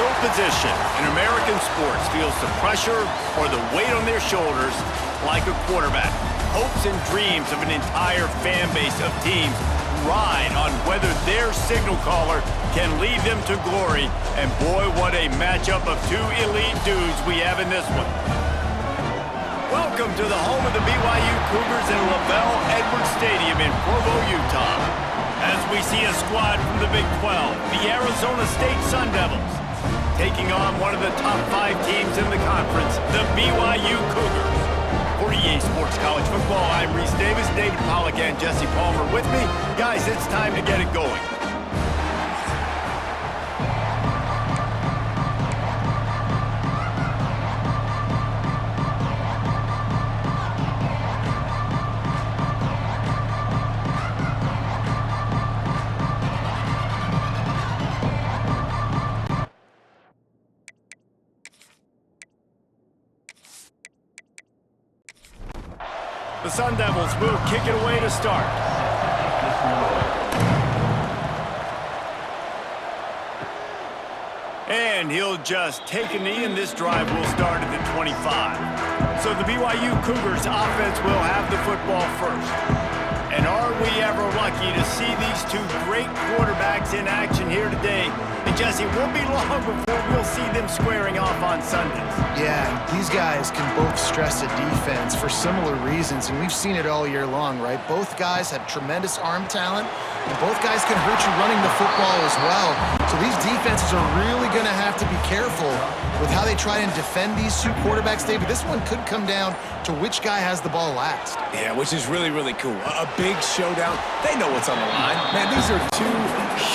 No position in American sports feels the pressure or the weight on their shoulders like a quarterback. Hopes and dreams of an entire fan base of teams ride on whether their signal caller can lead them to glory. And boy, what a matchup of two elite dudes we have in this one. Welcome to the home of the BYU Cougars in LaVell Edwards Stadium in Provo, Utah. As we see a squad from the Big 12, the Arizona State Sun Devils, taking on one of the top 5 teams in the conference, the BYU Cougars. For EA Sports College Football, I'm Reese Davis, David Pollack, and Jesse Palmer with me. Guys, it's time to get it going. The Sun Devils will kick it away to start. And he'll just take a knee, and this drive will start at the 25. So the BYU Cougars offense will have the football first. And are we ever lucky to see these two great quarterbacks in action here today? And Jesse, it won't be long before we'll see them squaring off on Sundays. Yeah, these guys can both stress a defense for similar reasons, and we've seen it all year long, right? Both guys have tremendous arm talent, and both guys can hurt you running the football as well. So these defenses are really going to have to be careful with how they try and defend these two quarterbacks, David. This one could come down to which guy has the ball last. Yeah, which is really, really cool. A big showdown. They know what's on the line. Man, these are two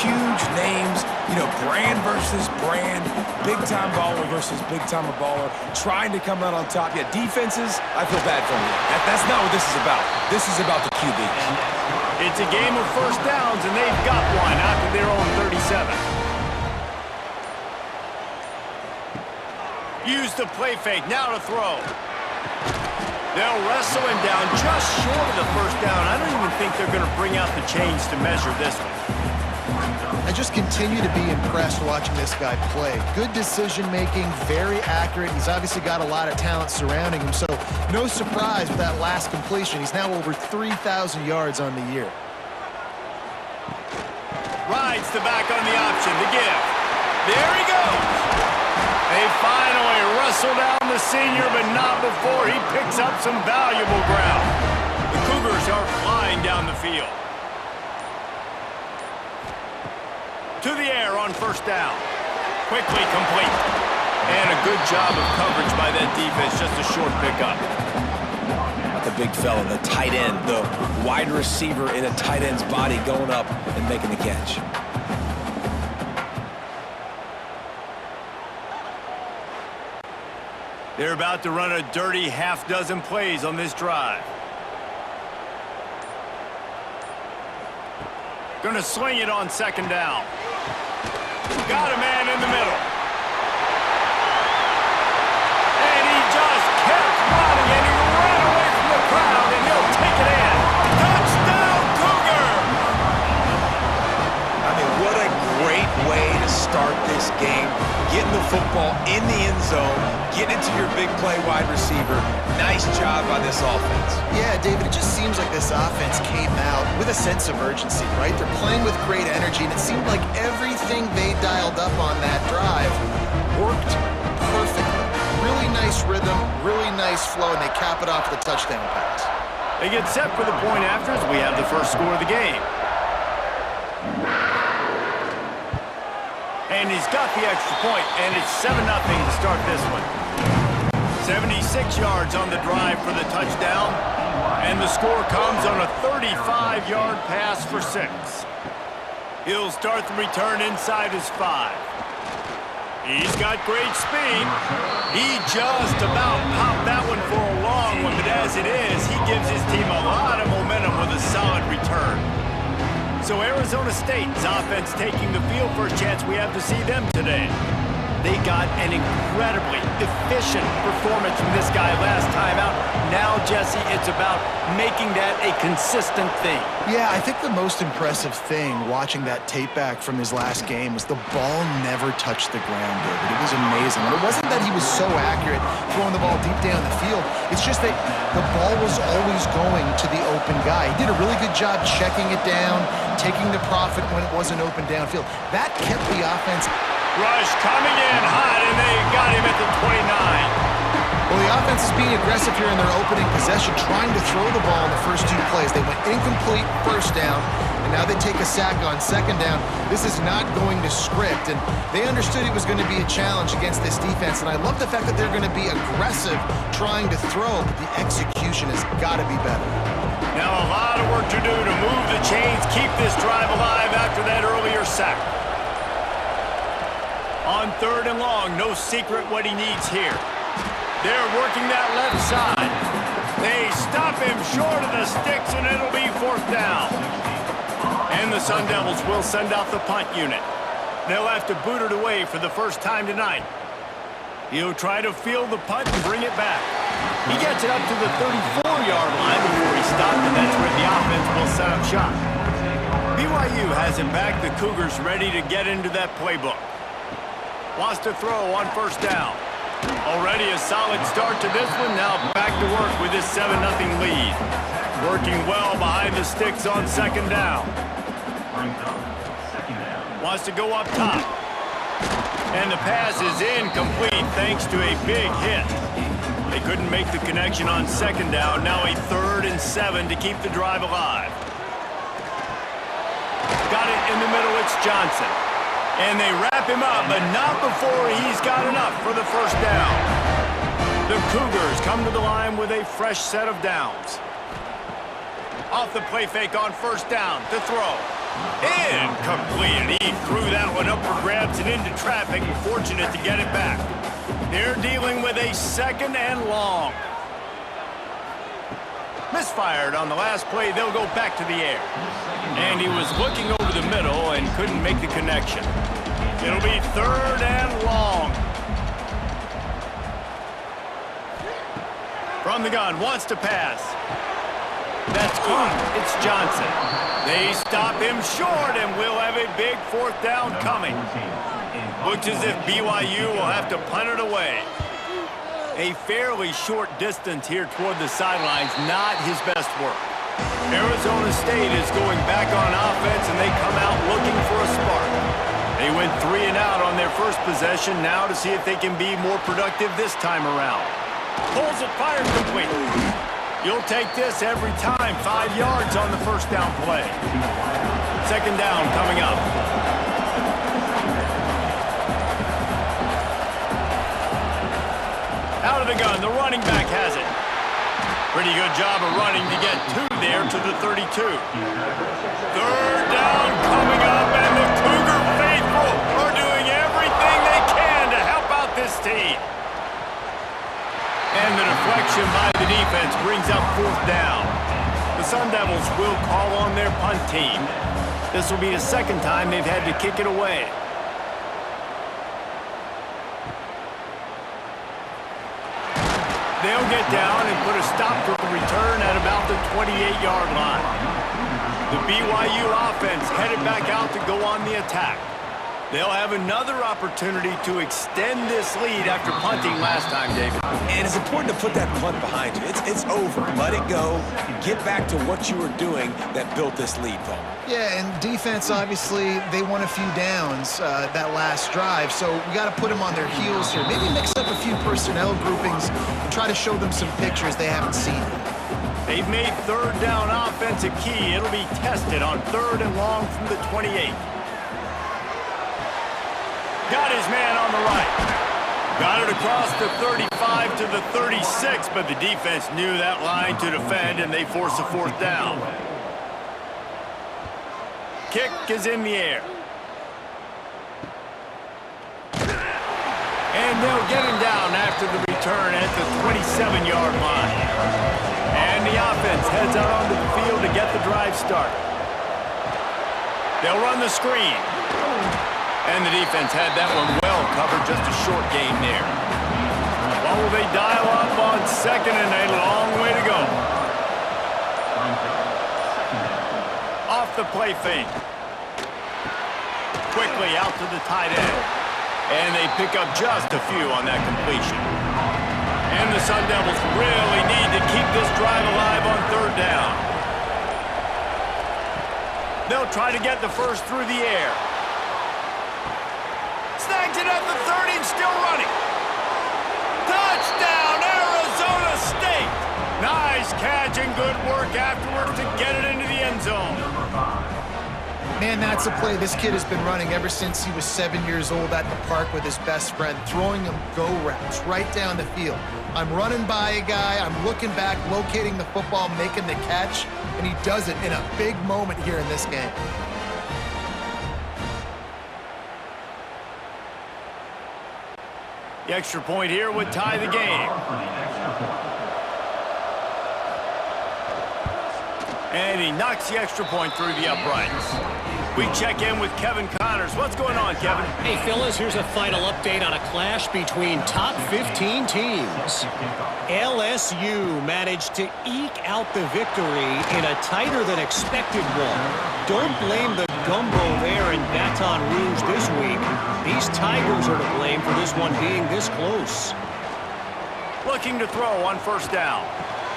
huge names. You know, brand versus brand. Big-time baller versus big-time baller. Trying to come out on top. Yeah, defenses, I feel bad for them. That's not what this is about. This is about the QBs. It's a game of first downs, and they've got one after their own 37. Use the play fake, now to throw. They'll wrestle him down just short of the first down. I don't even think they're going to bring out the chains to measure this one. I just continue to be impressed watching this guy play. Good decision-making, very accurate. He's obviously got a lot of talent surrounding him, so no surprise with that last completion. He's now over 3,000 yards on the year. Rides the back on the option to give. There he goes. They finally wrestle down the senior, but not before he picks up some valuable ground. The Cougars are flying down the field. To the air on first down. Quickly complete. And a good job of coverage by that defense, just a short pickup. Not the big fella, the tight end, the wide receiver in a tight end's body going up and making the catch. They're about to run a dirty half-dozen plays on this drive. Gonna sling it on second down. Got a man in the middle. And he just kept running, and he ran away from the crowd, and he'll take it in. Touchdown, Cougar! I mean, what a great way to start this game. Getting the football in the end zone, getting it to your big play wide receiver. Nice job by this offense. Yeah, David, it just seems like this offense came out with a sense of urgency, right? They're playing with great energy, and it seemed like everything they dialed up on that drive worked perfectly. Really nice rhythm, really nice flow, and they cap it off with a touchdown pass. They get set for the point after as we have the first score of the game. And he's got the extra point, and it's 7-0 to start this one. 76 yards on the drive for the touchdown, and the score comes on a 35-yard pass for 6. He'll start the return inside his 5. He's got great speed. He just about popped that one for a long one, but as it is, he gives his team a lot of momentum with a solid return. So Arizona State's offense taking the field. First chance we have to see them today. They got an incredibly efficient performance from this guy last time out. Now, Jesse, it's about making that a consistent thing. Yeah, I think the most impressive thing watching that tape back from his last game was the ball never touched the ground, David. It was amazing. And it wasn't that he was so accurate throwing the ball deep down the field. It's just that the ball was always going to the open guy. He did a really good job checking it down, taking the profit when it wasn't open downfield. That kept the offense. Rush coming in hot, and they got him at the 29. Well, the offense is being aggressive here in their opening possession, trying to throw the ball in the first 2 plays. They went incomplete first down, and now they take a sack on second down. This is not going to script, and they understood it was going to be a challenge against this defense, and I love the fact that they're going to be aggressive trying to throw, but the execution has got to be better. Now a lot of work to do to move the chains, keep this drive alive after that earlier sack. On 3rd and long, no secret what he needs here. They're working that left side. They stop him short of the sticks, and it'll be 4th down. And the Sun Devils will send out the punt unit. They'll have to boot it away for the first time tonight. He'll try to field the punt and bring it back. He gets it up to the 34-yard line before he stopped, and that's where the offense will set up shop. BYU has it back. The Cougars ready to get into that playbook. Wants to throw on 1st down. Already a solid start to this one. Now back to work with his 7-0 lead. Working well behind the sticks on 2nd down. Wants to go up top. And the pass is incomplete thanks to a big hit. They couldn't make the connection on 2nd down. Now a 3rd and 7 to keep the drive alive. Got it in the middle. It's Johnson. And they wrap him up, but not before he's got enough for the 1st down. The Cougars come to the line with a fresh set of downs. Off the play fake on 1st down to throw. Incomplete. He threw that one up for grabs and into traffic, and fortunate to get it back. They're dealing with a 2nd and long. Misfired on the last play. They'll go back to the air. And he was looking over the middle and couldn't make the connection. It'll be 3rd and long. From the gun, wants to pass. That's caught. It's Johnson. They stop him short, and we'll have a big 4th down coming. Looks as if BYU will have to punt it away. A fairly short distance here toward the sidelines, not his best work. Arizona State is going back on offense, and they come out looking for a spark. They went 3 and out on their first possession, now to see if they can be more productive this time around. Pulls it, fired complete. You'll take this every time. 5 yards on the 1st down play. 2nd down coming up. Out of the gun, the running back has it. Pretty good job of running to get 2 there to the 32. 3rd down coming up, and the Cougar faithful are doing everything they can to help out this team. And the deflection by the defense brings up 4th down. The Sun Devils will call on their punt team. This will be the 2nd time they've had to kick it away. They'll get down and put a stop to the return at about the 28-yard line. The BYU offense headed back out to go on the attack. They'll have another opportunity to extend this lead after punting last time, David. And it's important to put that punt behind you. It's over. Let it go. Get back to what you were doing that built this lead, Paul. Yeah, and defense, obviously, they won a few downs that last drive, so we got to put them on their heels here. Maybe mix up a few personnel groupings and try to show them some pictures they haven't seen. They've made 3rd down offense a key. It'll be tested on 3rd and long from the 28. Got his man on the right. Got it across the 35 to the 36, but the defense knew that line to defend, and they force a 4th down. Kick is in the air. And they'll get him down after the return at the 27-yard line. And the offense heads out onto the field to get the drive started. They'll run the screen. And the defense had that one well covered, just a short gain there. Well, will they dial up on second and a long way to go? Off the play fake. Quickly out to the tight end. And they pick up just a few on that completion. And the Sun Devils really need to keep this drive alive on third down. They'll try to get the first through the air. Snags it at the 30 and still running. Touchdown, Arizona State! Nice catch and good work afterwards to get it into the end zone. Man, that's a play this kid has been running ever since he was 7 years old at the park with his best friend, throwing him go routes right down the field. I'm running by a guy, I'm looking back, locating the football, making the catch, and he does it in a big moment here in this game. The extra point here would tie the game. And he knocks the extra point through the uprights. We check in with Kevin Connors. What's going on, Kevin? Hey, fellas, here's a final update on a clash between top 15 teams. LSU managed to eke out the victory in a tighter than expected one. Don't blame the gumbo there in Baton Rouge this week. These Tigers are to blame for this one being this close. Looking to throw on first down.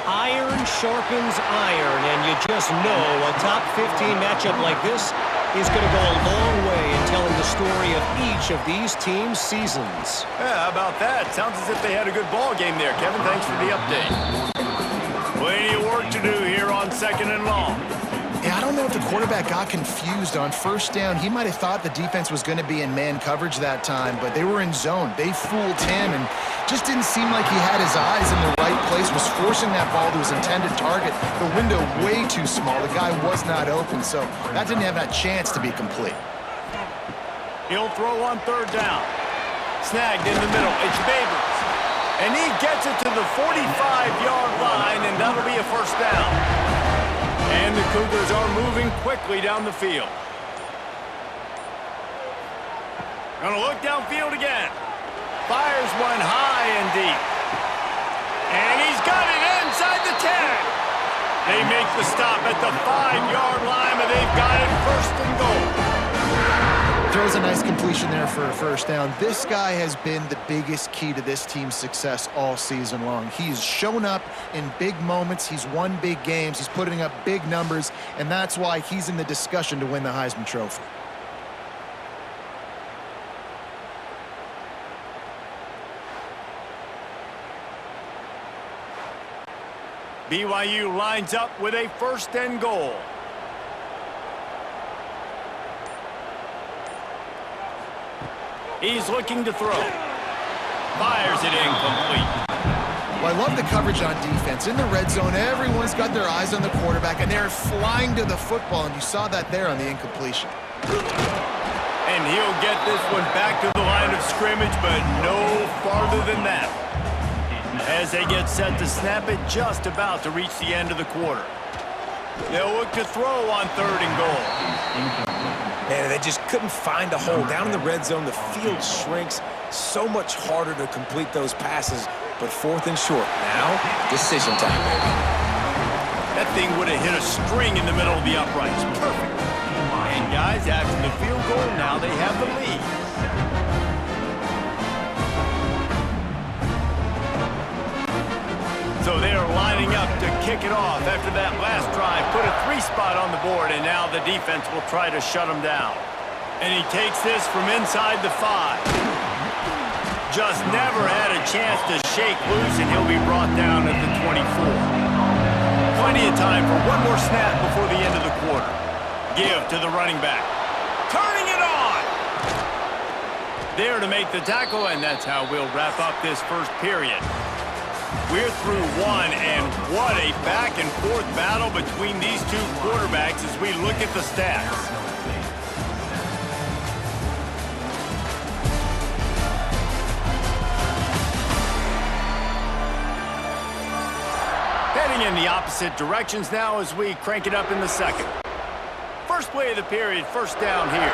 Iron sharpens iron, and you just know a top 15 matchup like this is going to go a long way in telling the story of each of these teams' seasons. Yeah, how about that? Sounds as if they had a good ball game there, Kevin. Thanks for the update. Plenty of work to do here on second and long. Yeah, I don't know if the quarterback got confused on first down. He might have thought the defense was going to be in man coverage that time, but they were in zone. They fooled him and just didn't seem like he had his eyes in the right place, was forcing that ball to his intended target. The window way too small. The guy was not open, so that didn't have that chance to be complete. He'll throw on third down. Snagged in the middle. It's Babers. And he gets it to the 45-yard line, and that'll be a first down. And the Cougars are moving quickly down the field. Gonna look downfield again. Fires one high and deep. And he's got it inside the 10. They make the stop at the 5-yard line, but they've got it first and goal. Throws a nice completion there for a first down. This guy has been the biggest key to this team's success all season long. He's shown up in big moments. He's won big games. He's putting up big numbers, and that's why he's in the discussion to win the Heisman Trophy. BYU lines up with a first and goal. He's looking to throw. Fires it incomplete. Well, I love the coverage on defense. In the red zone, everyone's got their eyes on the quarterback, and they're flying to the football, and you saw that there on the incompletion. And he'll get this one back to the line of scrimmage, but no farther than that. As they get set to snap it, just about to reach the end of the quarter. They'll look to throw on third and goal. Man, they just couldn't find a hole. Down in the red zone, the field shrinks. So much harder to complete those passes, but fourth and short. Now, decision time, baby. That thing would have hit a string in the middle of the uprights. Perfect. And guys, after the field goal, now they have the lead. So they are lining up to kick it off after that last drive. Put a 3-spot on the board, and now the defense will try to shut him down. And he takes this from inside the 5. Just never had a chance to shake loose, and he'll be brought down at the 24. Plenty of time for one more snap before the end of the quarter. Give to the running back. Turning it on! There to make the tackle, and that's how we'll wrap up this first period. We're through one, and what a back-and-forth battle between these two quarterbacks as we look at the stats. Heading in the opposite directions now as we crank it up in the second. First play of the period, first down here.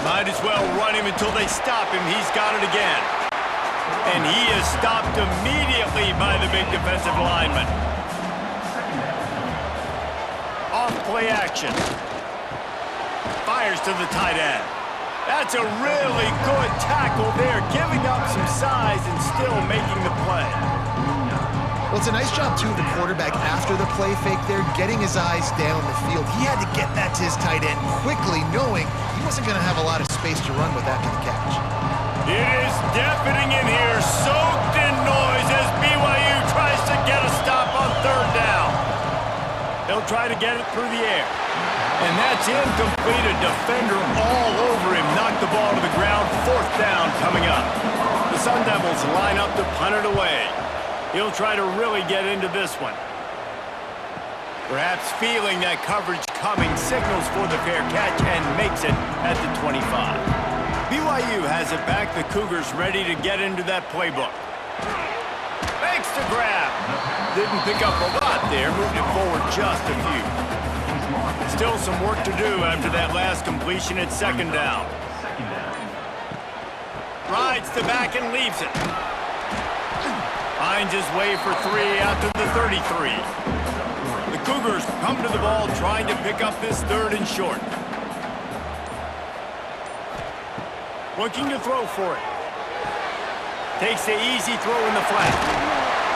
Might as well run him until they stop him. He's got it again. And he is stopped immediately by the big defensive lineman. Off play action. Fires to the tight end. That's a really good tackle there, giving up some size and still making the play. Well, it's a nice job, too, of the quarterback after the play fake there, getting his eyes down the field. He had to get that to his tight end quickly, knowing he wasn't going to have a lot of space to run with after the catch. It is deafening in here, soaked in noise as BYU tries to get a stop on third down. They'll try to get it through the air. And that's incomplete. A defender all over him. Knocked the ball to the ground. Fourth down coming up. The Sun Devils line up to punt it away. He'll try to really get into this one. Perhaps feeling that coverage coming, signals for the fair catch and makes it at the 25. BYU has it back. The Cougars ready to get into that playbook. Makes the grab. Didn't pick up a lot there. Moved it forward just a few. Still some work to do after that last completion at second down. Rides the back and leaves it. Finds his way for 3 out to the 33. The Cougars come to the ball trying to pick up this third and short. Looking to throw for it. Takes the easy throw in the flat.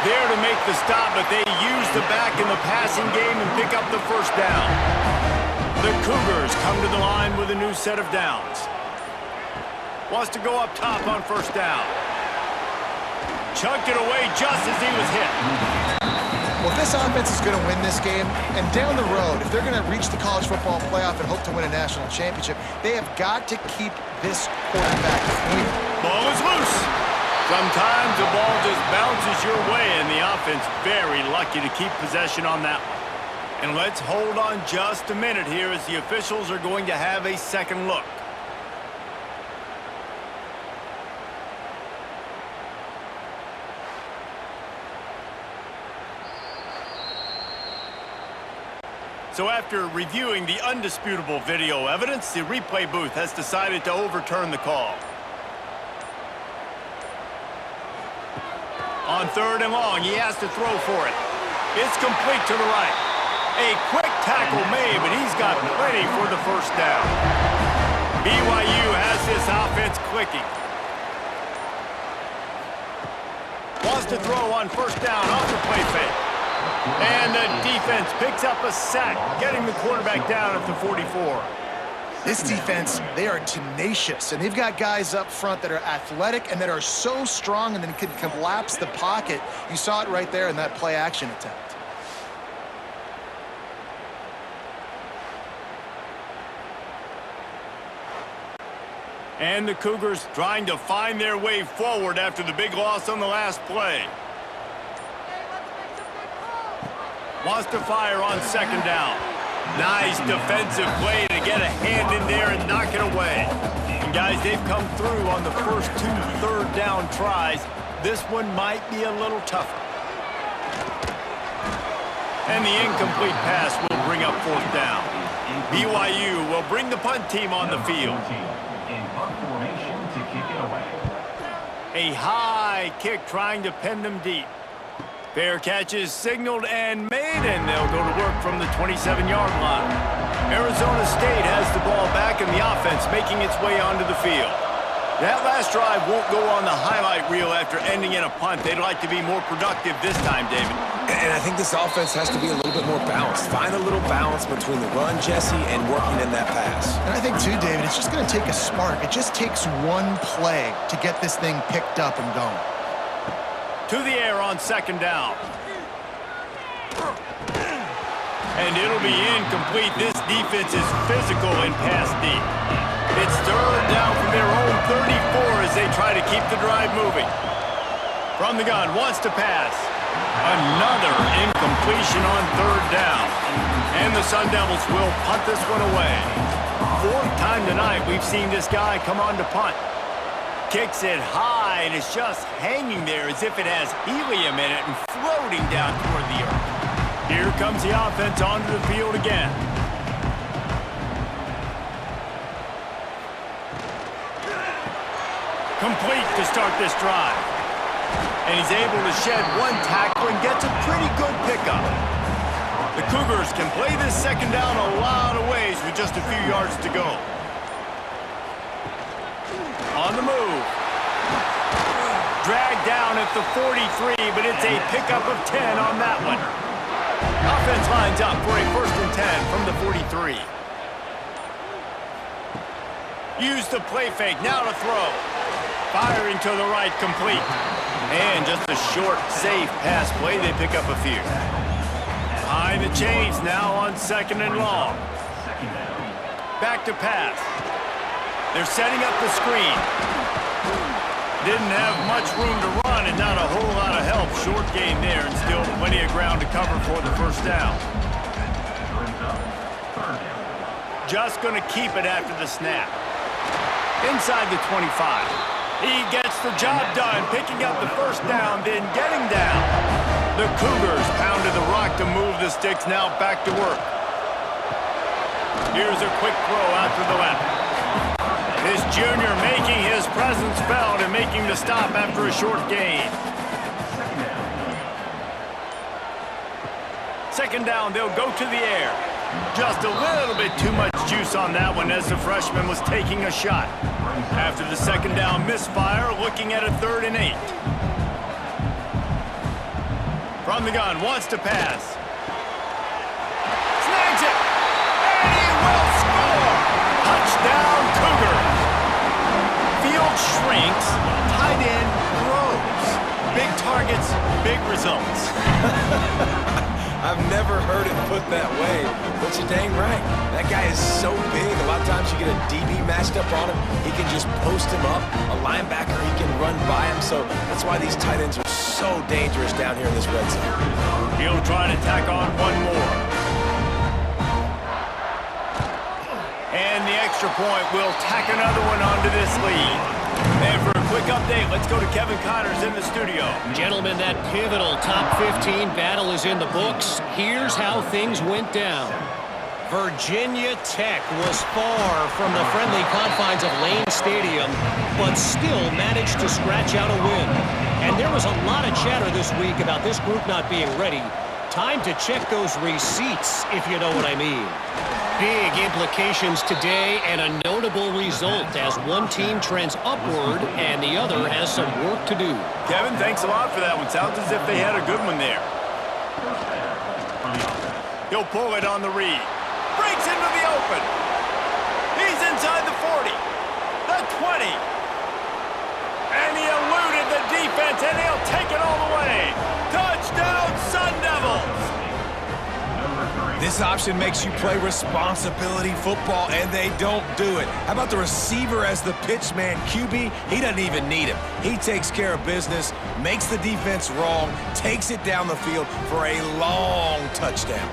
There to make the stop, but they use the back in the passing game and pick up the first down. The Cougars come to the line with a new set of downs. Wants to go up top on first down. Chucked it away just as he was hit. Well, if this offense is going to win this game, and down the road, if they're going to reach the college football playoff and hope to win a national championship, they have got to keep this quarterback clean. Ball is loose. Sometimes the ball just bounces your way, and the offense very lucky to keep possession on that one. And let's hold on just a minute here as the officials are going to have a second look. So after reviewing the undisputable video evidence, the replay booth has decided to overturn the call. On third and long, he has to throw for it. It's complete to the right. A quick tackle made, but he's got plenty for the first down. BYU has this offense clicking. Wants to throw on first down off the play fake. And the defense picks up a sack, getting the quarterback down at the 44. This defense, they are tenacious, and they've got guys up front that are athletic and that are so strong and then can collapse the pocket. You saw it right there in that play-action attempt. And the Cougars trying to find their way forward after the big loss on the last play. Wants to fire on second down. Nice defensive play to get a hand in there and knock it away. And guys, they've come through on the first 2 third down tries. This one might be a little tougher. And the incomplete pass will bring up fourth down. BYU will bring the punt team on the field. A high kick trying to pin them deep. Fair catch is signaled and made, and they'll go to work from the 27-yard line. Arizona State has the ball back, and the offense making its way onto the field. That last drive won't go on the highlight reel after ending in a punt. They'd like to be more productive this time, David. And I think this offense has to be a little bit more balanced. Find a little balance between the run, Jesse, and working in that pass. And I think, too, David, it's just going to take a spark. It just takes one play to get this thing picked up and going. To the air on second down. And it'll be incomplete. This defense is physical and pass deep. It's third down from their own 34 as they try to keep the drive moving. From the gun, wants to pass. Another incompletion on third down. And the Sun Devils will punt this one away. Fourth time tonight we've seen this guy come on to punt. Kicks it high, and it's just hanging there as if it has helium in it and floating down toward the earth. Here comes the offense onto the field again. Complete to start this drive. And he's able to shed one tackle and gets a pretty good pickup. The Cougars can play this second down a lot of ways with just a few yards to go. On the move. Dragged down at the 43, but it's a pickup of 10 on that one. Offense lines up for a 1st and 10 from the 43. Use the play fake, now to throw. Firing to the right, complete. And just a short, safe pass play, they pick up a few. Behind the chains now on 2nd and long. Back to pass. They're setting up the screen. Didn't have much room to run and not a whole lot of help. Short gain there and still plenty of ground to cover for the 1st down. Just going to keep it after the snap. Inside the 25. He gets the job done, picking up the 1st down, then getting down. The Cougars pounded the rock to move the sticks, now back to work. Here's a quick throw out to the left. This junior making his presence felt and making the stop after a short gain. 2nd down, they'll go to the air. Just a little bit too much juice on that one as the freshman was taking a shot. After the 2nd down misfire, looking at a 3rd and 8. From the gun, wants to pass. Snags it! And he will score! Touchdown, Cougars! Field shrinks, tight end grows. Big targets, big results. I've never heard it put that way, but you're dang right. That guy is so big. A lot of times you get a DB matched up on him. He can just post him up. A linebacker, he can run by him. So that's why these tight ends are so dangerous down here in this red zone. He'll try to tack on one more. And the extra point will tack another one onto this lead. And for a quick update, let's go to Kevin Connors in the studio. Gentlemen, that pivotal top 15 battle is in the books. Here's how things went down. Virginia Tech was far from the friendly confines of Lane Stadium, but still managed to scratch out a win. And there was a lot of chatter this week about this group not being ready. Time to check those receipts, if you know what I mean. Big implications today and a notable result as one team trends upward and the other has some work to do. Kevin, thanks a lot for that one. Sounds as if they had a good one there. He'll pull it on the read. Breaks into the open. He's inside the 40. The 20. And he eluded the defense, and he'll take it all the way. Touchdown, Sun Devils! This option makes you play responsibility football, and they don't do it. How about the receiver as the pitch man? QB, he doesn't even need him. He takes care of business, makes the defense wrong, takes it down the field for a long touchdown.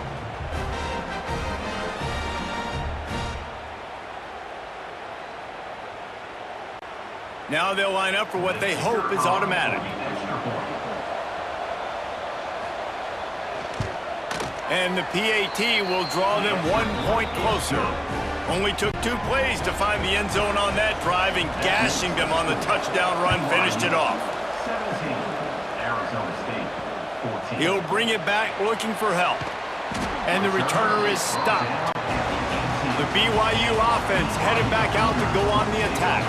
Now they'll line up for what they hope is automatic. And the PAT will draw them 1 point closer. Only took 2 plays to find the end zone on that drive, and gashing them on the touchdown run finished it off. He'll bring it back looking for help. And the returner is stopped. The BYU offense headed back out to go on the attack.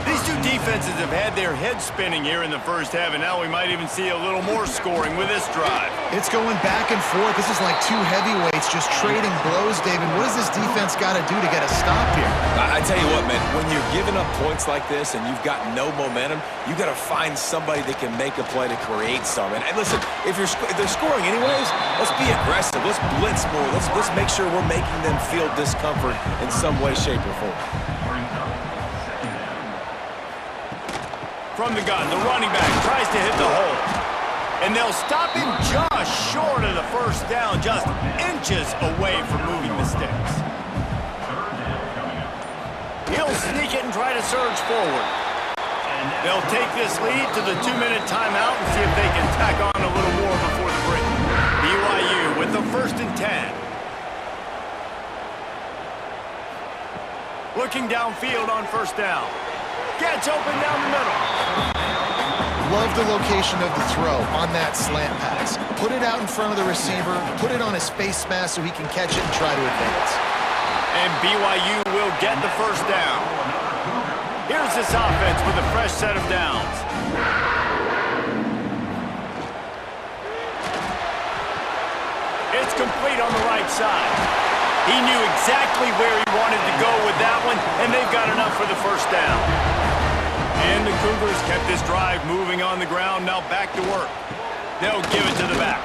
These two defenses have had their heads spinning here in the first half, and now we might even see a little more scoring with this drive. It's going back and forth. This is like two heavyweights just trading blows, David. What does this defense got to do to get a stop here? I tell you what, man, when you're giving up points like this and you've got no momentum, you got to find somebody that can make a play to create some. And listen, if they're scoring anyways, let's be aggressive. Let's blitz more. Let's make sure we're making them feel discomfort in some way, shape, or form. From the gun, the running back tries to hit the hole. And they'll stop him just short of the first down, just inches away from moving the sticks. He'll sneak it and try to surge forward. They'll take this lead to the 2-minute timeout and see if they can tack on a little more before the break. BYU with the 1st and 10. Looking downfield on 1st down. Gets open down the middle. Love the location of the throw on that slant pass. Put it out in front of the receiver, put it on his face mask so he can catch it and try to advance. And BYU will get the first down. Here's this offense with a fresh set of downs. It's complete on the right side. He knew exactly where he wanted to go with that one, and they've got enough for the first down. And the Cougars kept this drive moving on the ground. Now back to work. They'll give it to the back.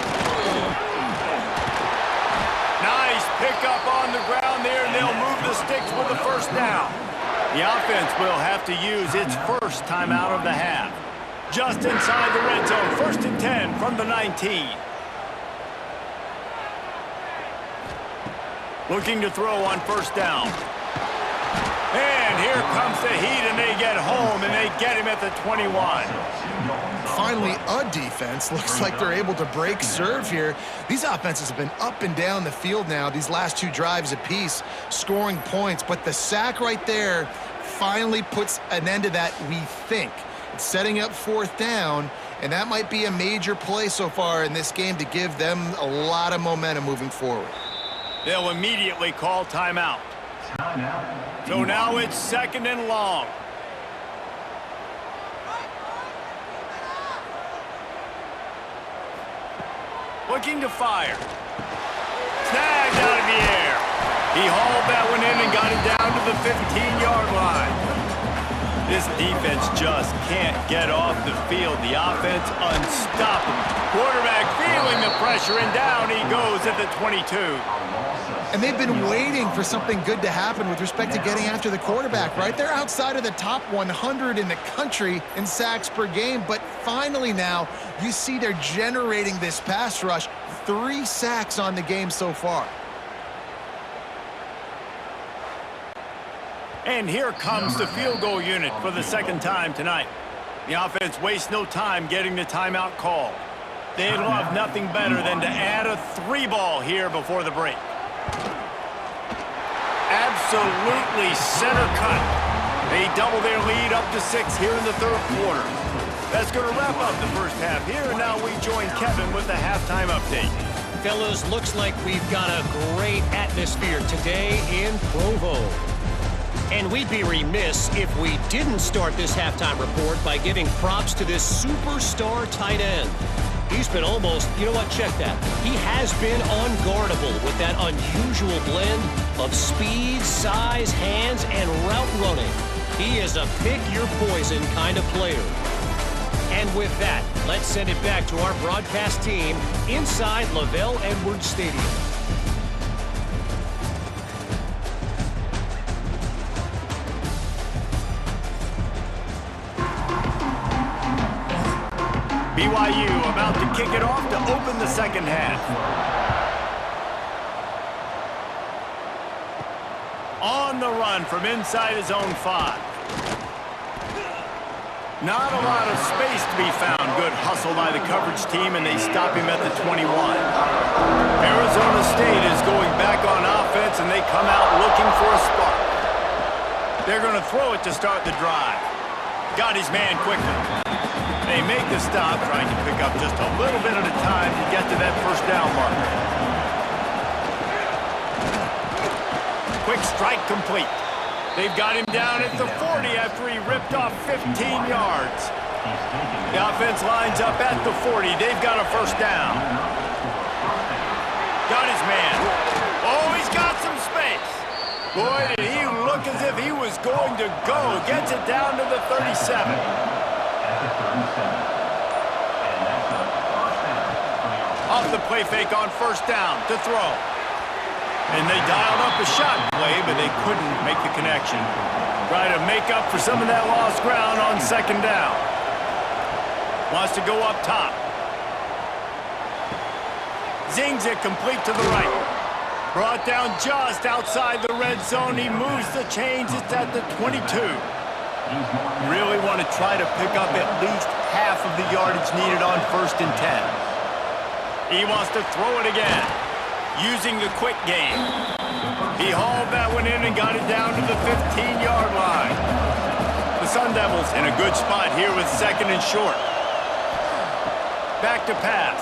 Nice pickup on the ground there, and they'll move the sticks with the first down. The offense will have to use its first timeout of the half. Just inside the red zone, 1st and 10 from the 19. Looking to throw on first down. And here comes the heat, and they get home, and they get him at the 21. Finally, a defense. Looks like they're able to break serve here. These offenses have been up and down the field now, these last two drives apiece, scoring points. But the sack right there finally puts an end to that, we think. It's setting up 4th down, and that might be a major play so far in this game to give them a lot of momentum moving forward. They'll immediately call timeout. So now it's 2nd and long. Looking to fire. Snagged out of the air. He hauled that one in and got it down to the 15-yard line. This defense just can't get off the field. The offense unstoppable. Quarterback feeling the pressure, and down he goes at the 22. And they've been waiting for something good to happen with respect to getting after the quarterback, right? They're outside of the top 100 in the country in sacks per game, but finally now you see they're generating this pass rush. 3 sacks on the game so far. And here comes the field goal unit for the 2nd time tonight. The offense wastes no time getting the timeout call. They'd love nothing better than to add a 3-ball here before the break. Absolutely center cut. They double their lead up to 6 here in the 3rd quarter. That's going to wrap up the first half here, and now we join Kevin with the halftime update. Fellas, looks like we've got a great atmosphere today in Provo. And we'd be remiss if we didn't start this halftime report by giving props to this superstar tight end. He's been almost, you know what, check that. He has been unguardable with that unusual blend of speed, size, hands, and route running. He is a pick-your-poison kind of player. And with that, let's send it back to our broadcast team inside Lavelle Edwards Stadium. BYU about to kick it off to open the 2nd half. On the run from inside his own 5. Not a lot of space to be found. Good hustle by the coverage team, and they stop him at the 21. Arizona State is going back on offense, and they come out looking for a spark. They're going to throw it to start the drive. Got his man quickly. They make the stop, trying to pick up just a little bit at a time to get to that first down marker. Quick strike complete. They've got him down at the 40 after he ripped off 15 yards. The offense lines up at the 40. They've got a first down. Got his man. Oh, he's got some space. Boy, did he look as if he was going to go. Gets it down to the 37. Off the play fake on first down to throw. And they dialed up a shot play, but they couldn't make the connection. Try to make up for some of that lost ground on 2nd down. Wants to go up top. Zings it complete to the right. Brought down just outside the red zone. He moves the chains. It's at the 22. Really want to try to pick up at least half of the yardage needed on 1st and 10. He wants to throw it again, using the quick game. He hauled that one in and got it down to the 15-yard line. The Sun Devils in a good spot here with second and short. Back to pass.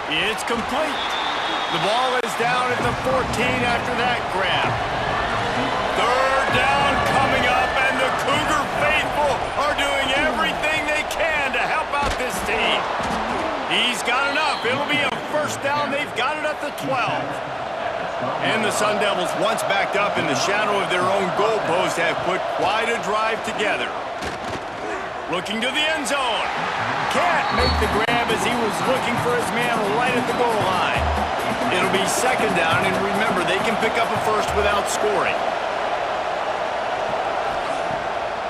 It's complete. The ball is down at the 14 after that grab. Third down coming up, and the Cougar faithful are doing everything they can to help out this team. He's got enough. It'll be a first down. They've got it at the 12. And the Sun Devils, once backed up in the shadow of their own goalpost, have put quite a drive together. Looking to the end zone. Can't make the grab as he was looking for his man right at the goal line. It'll be second down, and remember, they can pick up a first without scoring.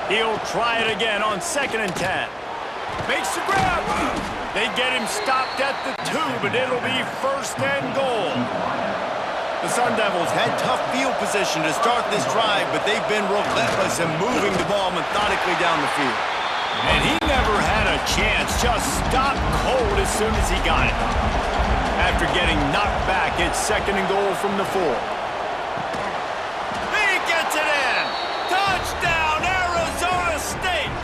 He'll try it again on 2nd and 10. Makes the grab. They get him stopped at the 2, but it'll be first and goal. The Sun Devils had tough field position to start this drive, but they've been relentless in moving the ball methodically down the field. And he never had a chance, just stopped cold as soon as he got it. After getting knocked back, it's 2nd and goal from the 4. He gets it in! Touchdown, Arizona State!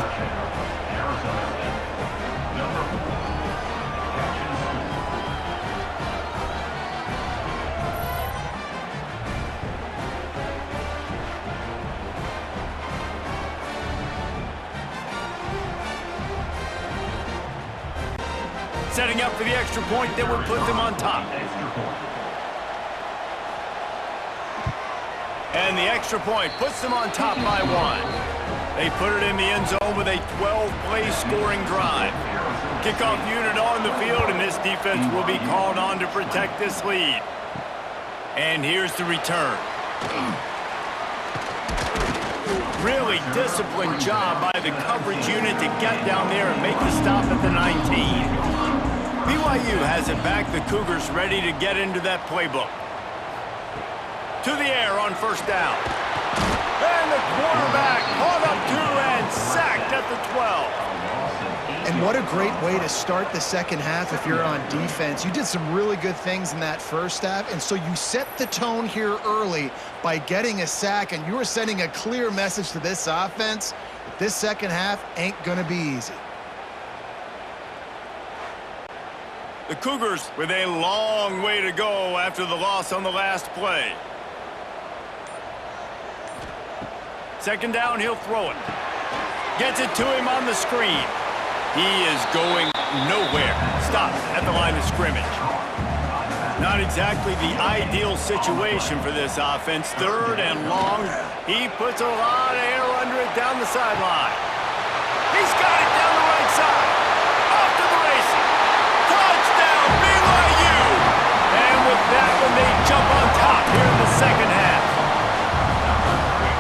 Setting up for the extra point that would put them on top. And the extra point puts them on top by 1. They put it in the end zone with a 12-play scoring drive. Kickoff unit on the field, and this defense will be called on to protect this lead. And here's the return. Really disciplined job by the coverage unit to get down there and make the stop at the 19. BYU has it back. The Cougars ready to get into that playbook. To the air on first down. And the quarterback caught up to and sacked at the 12. And what a great way to start the second half if you're on defense. You did some really good things in that first half, and so you set the tone here early by getting a sack, and you were sending a clear message to this offense. This second half ain't going to be easy. The Cougars with a long way to go after the loss on the last play. Second down, he'll throw it. Gets it to him on the screen. He is going nowhere. Stopped at the line of scrimmage. Not exactly the ideal situation for this offense. Third and long. He puts a lot of air under it down the sideline. He's got it down the right side. Off to the races. Touchdown, BYU! And with that one, they jump on top here in the second half.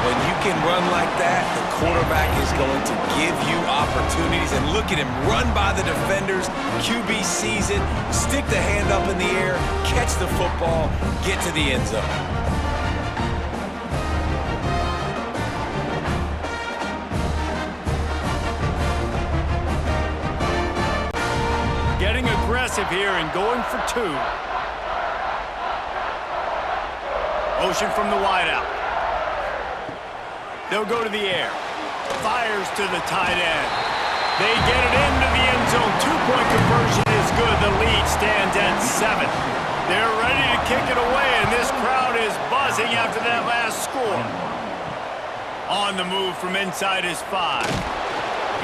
When you can run like that, the quarterback is going to give you opportunities. And look at him run by the defenders. QB sees it, stick the hand up in the air, catch the football, get to the end zone. Getting aggressive here and going for 2. Motion from the wideout. They'll go to the air. Fires to the tight end. They get it into the end zone. 2-point conversion is good. The lead stands at 7. They're ready to kick it away, and this crowd is buzzing after that last score. On the move from inside his 5.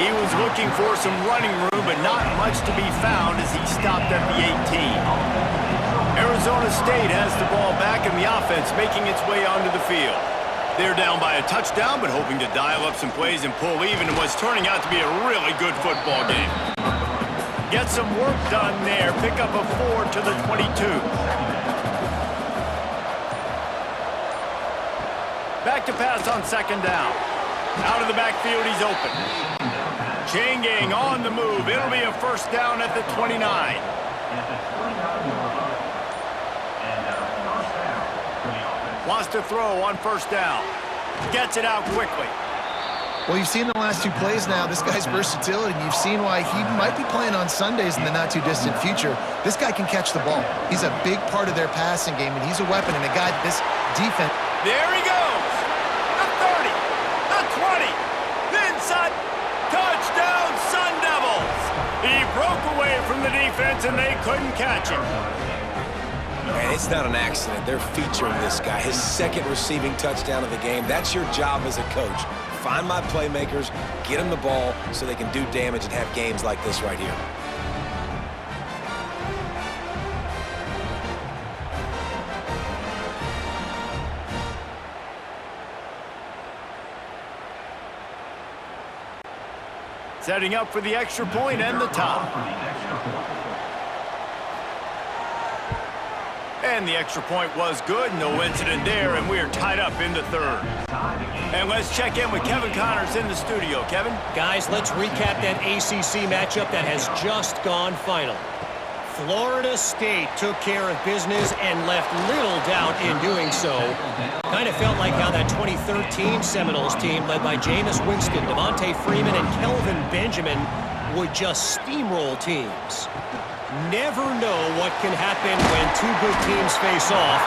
He was looking for some running room, but not much to be found as he stopped at the 18. Arizona State has the ball back, and the offense making its way onto the field. They're down by a touchdown, but hoping to dial up some plays and pull even in what's turning out to be a really good football game. Get some work done there. Pick up a 4 to the 22. Back to pass on second down. Out of the backfield, he's open. Chain gang on the move. It'll be a first down at the 29. Wants to throw on first down. Gets it out quickly. Well, you've seen the last 2 plays now. This guy's versatility. You've seen why he might be playing on Sundays in the not-too-distant future. This guy can catch the ball. He's a big part of their passing game, and he's a weapon and a guy this defense. There he goes. The 30, the 20, from the defense, and they couldn't catch him. Man, it's not an accident. They're featuring this guy. His second receiving touchdown of the game. That's your job as a coach. Find my playmakers, get them the ball so they can do damage and have games like this right here. Setting up for the extra point and the tie. And the extra point was good. No incident there, and we are tied up in the third. And let's check in with Kevin Connors in the studio. Kevin? Guys, let's recap that ACC matchup that has just gone final. Florida State took care of business and left little doubt in doing so. Kind of felt like how that 2013 Seminoles team led by Jameis Winston, Devontae Freeman, and Kelvin Benjamin would just steamroll teams. Never know what can happen when two good teams face off,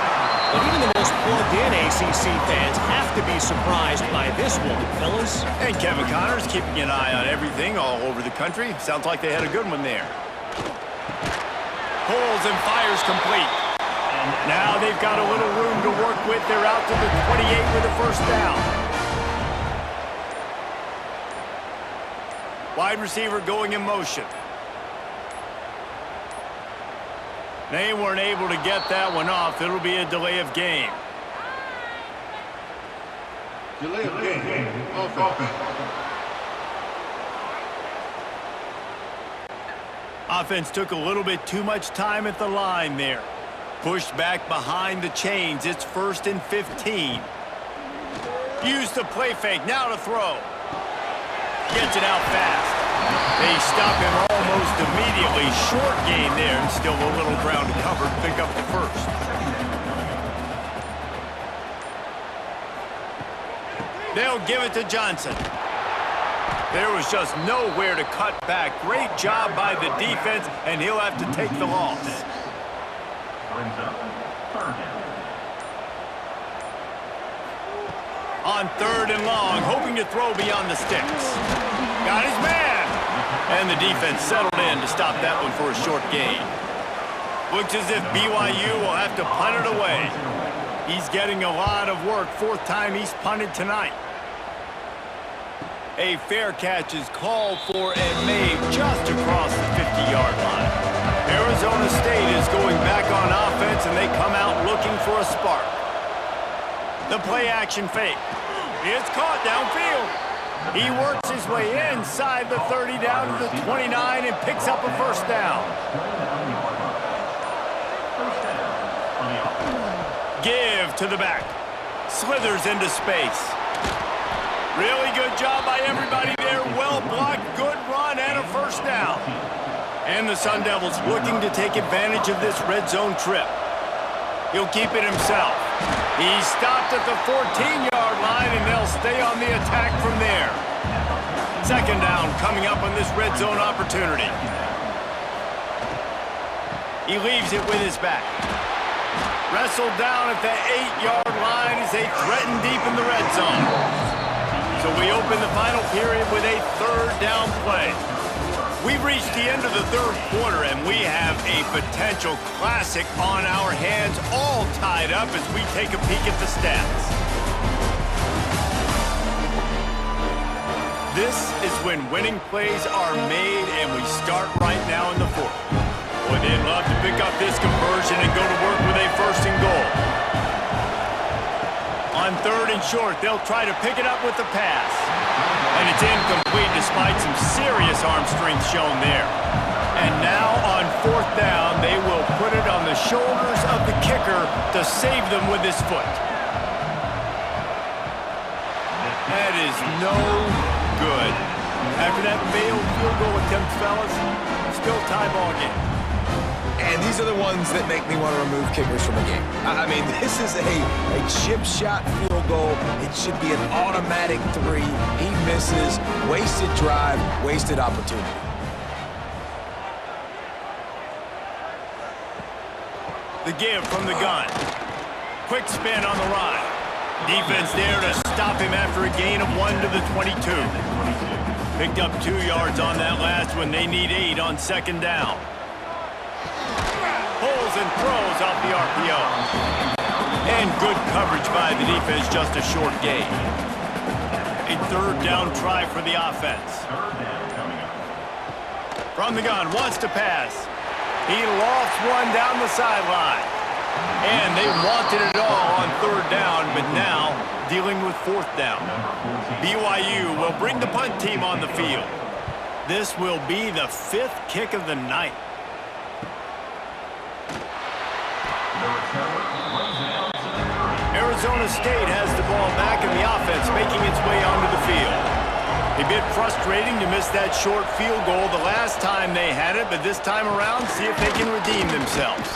but even the most plugged-in ACC fans have to be surprised by this one, fellas. And Kevin Connors keeping an eye on everything all over the country. Sounds like they had a good one there. Pulls and fires complete. Now they've got a little room to work with. They're out to the 28 with a first down. Wide receiver going in motion. They weren't able to get that one off. It'll be a delay of game. Delay of game. Offense. Offense took a little bit too much time at the line there. Pushed back behind the chains. It's 1st and 15. Used the play fake. Now to throw. Gets it out fast. They stop him almost immediately. Short gain there, and still a little ground to cover to pick up the first. They'll give it to Johnson. There was just nowhere to cut back. Great job by the defense, and he'll have to take the loss. On 3rd and long, hoping to throw beyond the sticks. Got his man. And the defense settled in to stop that one for a short gain. Looks as if BYU will have to punt it away. He's getting a lot of work. 4th time he's punted tonight. A fair catch is called for and made just across the 50-yard line. Arizona State is going back on offense, and they come out looking for a spark. The play-action fake. It's caught downfield. He works his way inside the 30 down to the 29 and picks up a first down. Give to the back. Slithers into space. Really good job by everybody there. Well blocked, good run, and a first down. And the Sun Devils looking to take advantage of this red zone trip. He'll keep it himself. He stopped at the 14-yard line, and they'll stay on the attack from there. 2nd down coming up on this red zone opportunity. He leaves it with his back. Wrestled down at the 8-yard line as they threaten deep in the red zone. So we open the final period with a 3rd down play. We've reached the end of the 3rd quarter, and we have a potential classic on our hands, all tied up as we take a peek at the stats. This is when winning plays are made, and we start right now in the 4th. Boy, they'd love to pick up this conversion and go to work with a 1st and goal. On 3rd and short, they'll try to pick it up with the pass. And it's incomplete despite some serious arm strength shown there. And now on 4th down, they will put it on the shoulders of the kicker to save them with his foot. That is no good. After that failed field goal attempt, fellas, still tie ball game. And these are the ones that make me want to remove kickers from the game. I mean, this is a chip shot field goal. It should be an automatic 3. He misses. Wasted drive, wasted opportunity. The give from the gun. Quick spin on the run. Defense there to stop him after a gain of 1 to the 22. Picked up 2 yards on that last one. They need 8 on second down. Pulls and throws off the RPO. And good coverage by the defense, just a short gain. A third down try for the offense. From the gun, wants to pass. He lofts one down the sideline. And they wanted it all on third down, but now dealing with fourth down. BYU will bring the punt team on the field. This will be the 5th kick of the night. Arizona State has the ball back in the offense, making its way onto the field. A bit frustrating to miss that short field goal the last time they had it, but this time around, see if they can redeem themselves.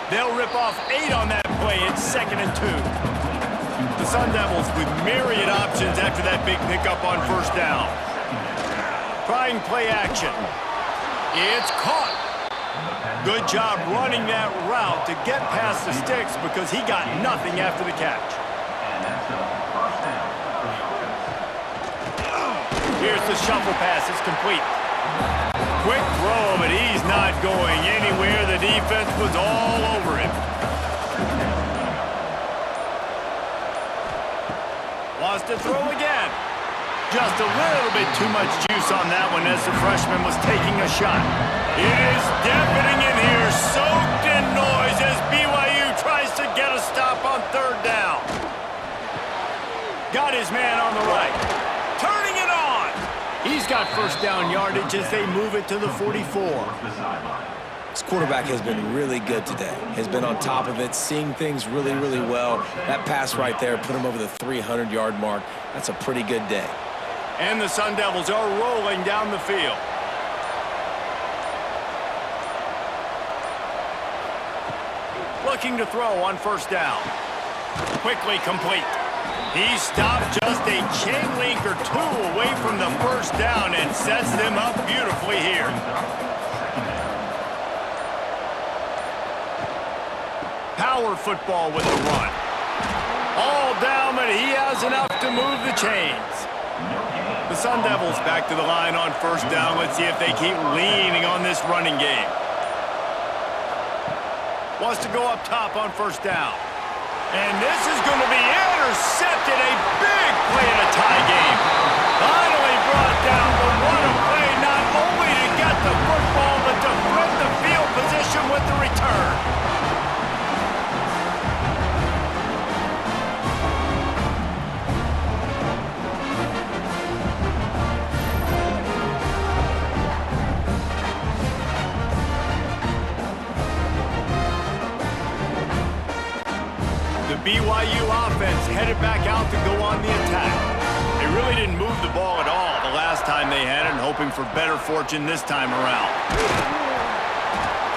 They'll rip off 8 on that play. It's 2nd and 2. The Sun Devils with myriad options after that big pickup on first down. Trying play action. It's caught. Good job running that route to get past the sticks because he got nothing after the catch. Here's the shuffle pass. It's complete. Quick throw, but he's not going anywhere. The defense was all over him. Wants to throw again. Just a little bit too much juice on that one as the freshman was taking a shot. It is deafening in here, soaked in noise as BYU tries to get a stop on third down. Got his man on the right. Turning it on. He's got first down yardage as they move it to the 44. This quarterback has been really good today. Has been on top of it, seeing things really, really well. That pass right there put him over the 300-yard mark. That's a pretty good day. And the Sun Devils are rolling down the field. Looking to throw on first down. Quickly complete. He stopped just a chain link or 2 away from the first down and sets them up beautifully here. Power football with the run. All down, but he has enough to move the chains. The Sun Devils back to the line on first down. Let's see if they keep leaning on this running game. Wants to go up top on first down. And this is going to be intercepted. A big play in a tie game. Finally brought down, but what a play, not only to get the football, but to flip the field position with the return. BYU offense headed back out to go on the attack. They really didn't move the ball at all the last time they had it, hoping for better fortune this time around.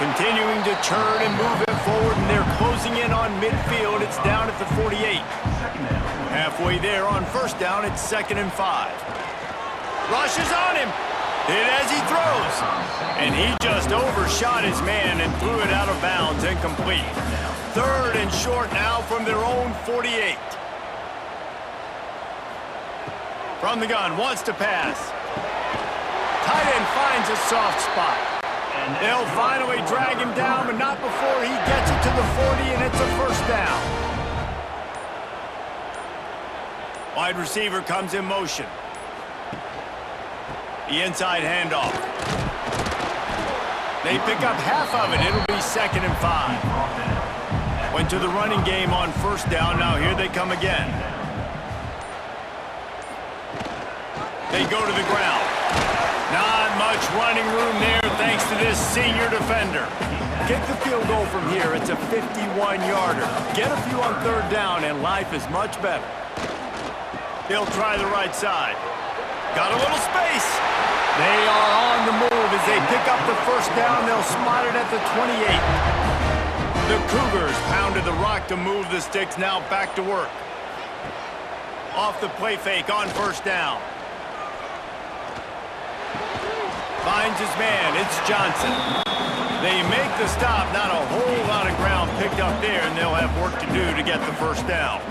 Continuing to churn and move it forward, and they're closing in on midfield. It's down at the 48. Halfway there on first down, it's 2nd and 5. Rushes on him. Hit as he throws. And he just overshot his man and threw it out of bounds, incomplete. 3rd and short now from their own 48. From the gun, wants to pass. Tight end finds a soft spot. They'll finally drag him down, but not before he gets it to the 40, and it's a first down. Wide receiver comes in motion. The inside handoff. They pick up half of it. It'll be 2nd and 5. Went to the running game on first down. Now here they come again. They go to the ground. Not much running room there thanks to this senior defender. Get the field goal from here. It's a 51-yarder. Get a few on third down and life is much better. They'll try the right side. Got a little space. They are on the move as they pick up the first down. They'll spot it at the 28. The Cougars pounded the rock to move the sticks, now back to work. Off the play fake on first down. Finds his man, it's Johnson. They make the stop, not a whole lot of ground picked up there, and they'll have work to do to get the first down.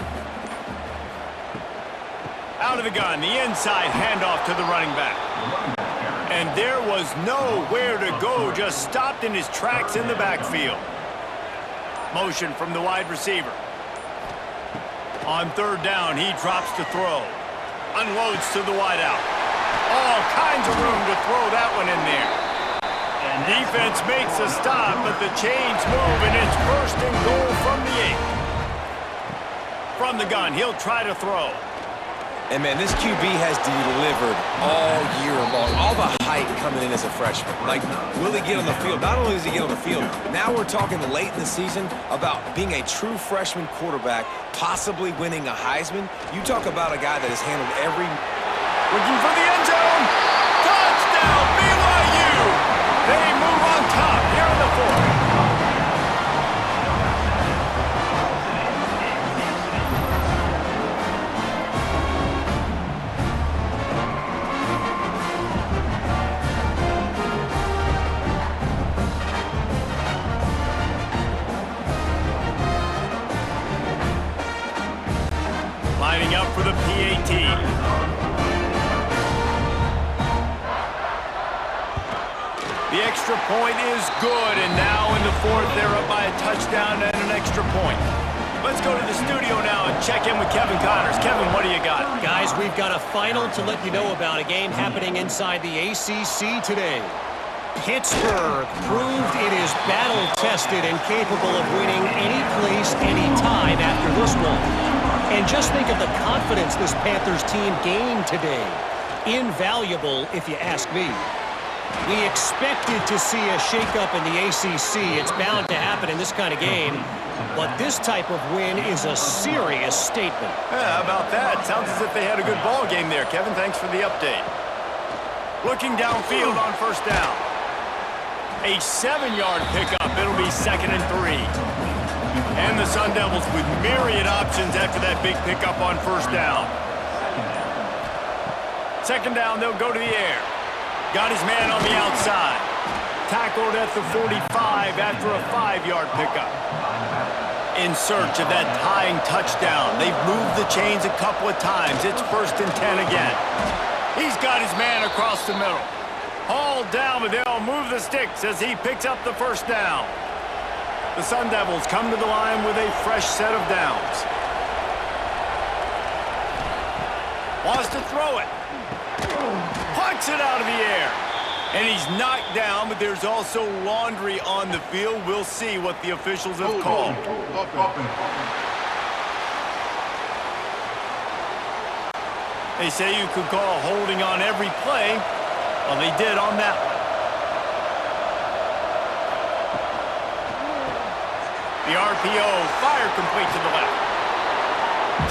Out of the gun, the inside handoff to the running back. And there was nowhere to go, just stopped in his tracks in the backfield. Motion from the wide receiver. On third down, he drops to throw. Unloads to the wideout. All kinds of room to throw that one in there. Defense makes a stop, but the chains move, and it's first and goal from the 8. From the gun, he'll try to throw. And, man, this QB has delivered all year long. All the hype coming in as a freshman. Like, will he get on the field? Not only does he get on the field, now we're talking late in the season about being a true freshman quarterback, possibly winning a Heisman. You talk about a guy that has handled every... Looking for the end zone. Touchdown, BYU! They move on top here in the 4th. Lining up for the PAT. The extra point is good, and now in the 4th, they're up by a touchdown and an extra point. Let's go to the studio now and check in with Kevin Connors. Kevin, what do you got? Guys, we've got a final to let you know about, a game happening inside the ACC today. Pittsburgh proved it is battle-tested and capable of winning any place, any time after this one. And just think of the confidence this Panthers team gained today. Invaluable, if you ask me. We expected to see a shakeup in the ACC. It's bound to happen in this kind of game. But this type of win is a serious statement. How about that? Sounds as if they had a good ball game there. Kevin, thanks for the update. Looking downfield on first down. A 7-yard pickup. It'll be 2nd and 3. And the Sun Devils with myriad options after that big pickup on first down. 2nd down, they'll go to the air. Got his man on the outside. Tackled at the 45 after a 5-yard pickup. In search of that tying touchdown. They've moved the chains a couple of times. It's 1st and 10 again. He's got his man across the middle. Hauled down, but they'll move the sticks as he picks up the first down. The Sun Devils come to the line with a fresh set of downs. Wants to throw it. Pucks it out of the air. And he's knocked down, but there's also laundry on the field. We'll see what the officials have called. They say you could call holding on every play. Well, they did on that one. The RPO, fire complete to the left.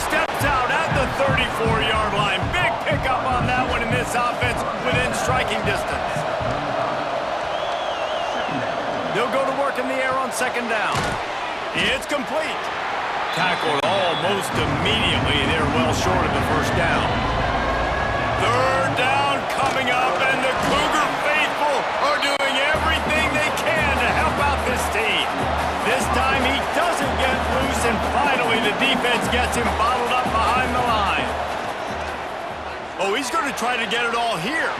Steps out at the 34-yard line. Big pickup on that one in this offense within striking distance. They'll go to work in the air on 2nd down. It's complete. Tackled almost immediately. They're well short of the first down. 3rd down coming up, and the Cougar faithful are doing everything they can to help out this team. This time he doesn't get loose, and finally the defense gets him bottled up behind the line. Oh, he's going to try to get it all here.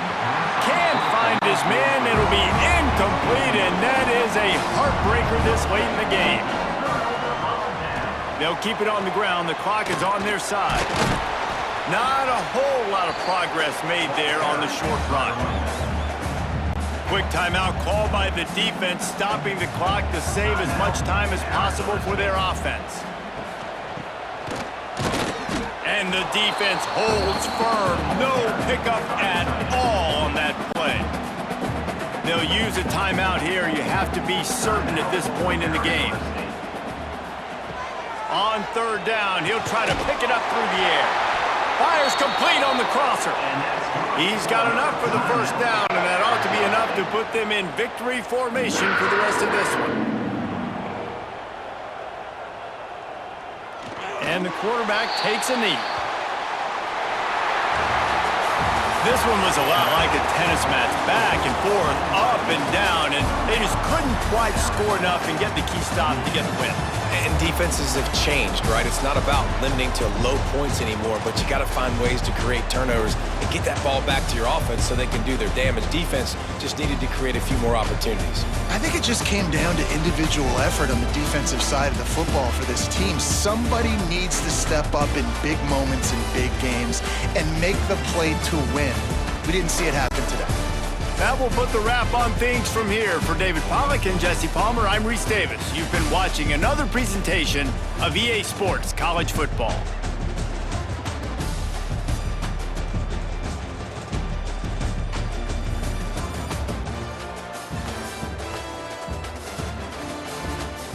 Can't find his man. It'll be incomplete, and that is a heartbreaker this late in the game. They'll keep it on the ground. The clock is on their side. Not a whole lot of progress made there on the short run. Quick timeout called by the defense, stopping the clock to save as much time as possible for their offense. And the defense holds firm. No pickup at all on that play. They'll use a timeout here. You have to be certain at this point in the game. On 3rd down, he'll try to pick it up through the air. Fires complete on the crosser. He's got enough for the first down, and that ought to be enough to put them in victory formation for the rest of this one. And the quarterback takes a knee. This one was a lot like a tennis match, back and forth, up and down, and they just couldn't quite score enough and get the key stop to get the win. And defenses have changed, right? It's not about limiting to low points anymore, but you got to find ways to create turnovers and get that ball back to your offense so they can do their damage. Defense just needed to create a few more opportunities. I think it just came down to individual effort on the defensive side of the football for this team. Somebody needs to step up in big moments in big games and make the play to win. We didn't see it happen today. That will put the wrap on things from here. For David Pollack and Jesse Palmer, I'm Reese Davis. You've been watching another presentation of EA Sports College Football.